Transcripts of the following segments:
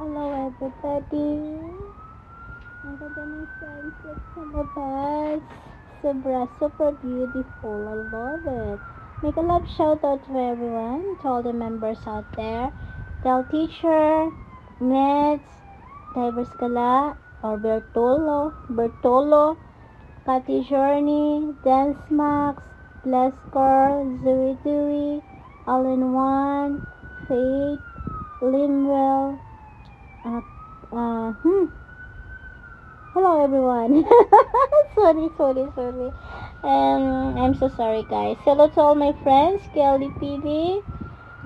Hello everybody! Ang ganda ng sunset sa labas. Super beautiful. I love it. Make a love shout out to everyone, to all the members out there. Tell teacher, Nets, Divers Gala, or Bertolo, Kati Journey, Dance Max, Bless Girl, Zooey, All in One, Faith, Limwell, hello everyone. sorry. I'm so sorry guys. Hello to all my friends, Kelly TV,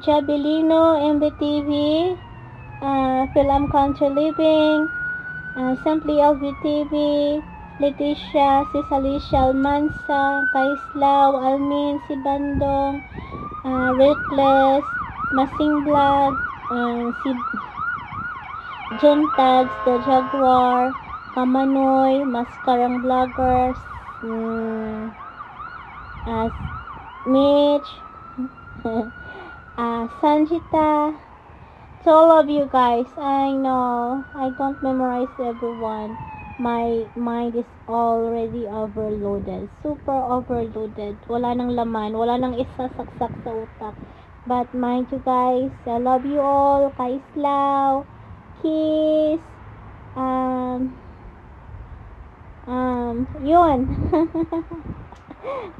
Jabilino, MBTV, Film Country Living, Simply LVTV, Leticia, Cesalicia Almansa, Kaislaw, Almin, si Bandong, Reckless, Masing Vlog, si John Tags, The Jaguar, Kamanoy, Maskarang Vloggers, Mitch, Sanjita. To all of you guys, I know I don't memorize everyone. My mind is already overloaded. Super overloaded. Wala nang laman. Wala nang isasaksak sa utak. But mind you guys, I love you all. Kaislaw, Kiss, yun.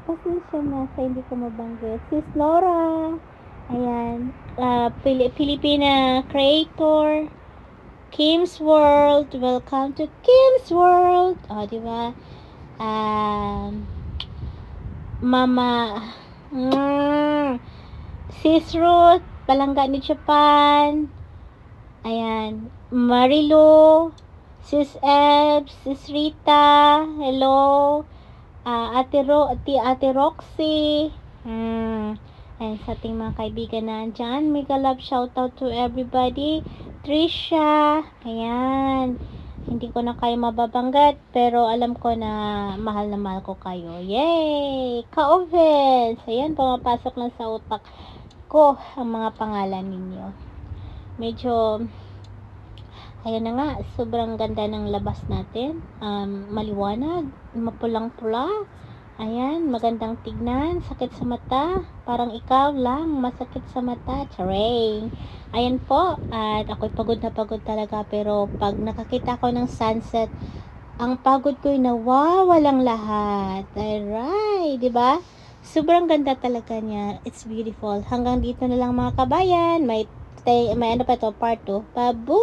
Pasensya na sa hindi ko mabanggit. Sis Laura, ayan, Filipina Creator, Kim's World, welcome to Kim's World. Diba? Mama, Sis Ruth, Palangga ni Japan, ayan, Marilu, Sis Ebs, Sis Rita, hello, Ate Roxy, ayan, sa ating mga kaibigan na andyan, mega love shoutout to everybody, Trisha, ayan, hindi ko na kayo mababanggat, pero alam ko na mahal ko kayo, yay, Ka-Ovens, ayan, pumapasok lang sa utak ko ang mga pangalan ninyo. Medyo ayan na nga, sobrang ganda ng labas natin, maliwanag, mapulang-pula, ayan, magandang tignan, sakit sa mata, parang ikaw lang masakit sa mata, charing. Ayan po, at ako'y pagod na pagod talaga, pero pag nakakita ko ng sunset, ang pagod ko'y nawawalang lahat. Alright, diba? Sobrang ganda talaga niya. It's beautiful. Hanggang dito na lang mga kabayan. May ano pa to, part 2. Pabu!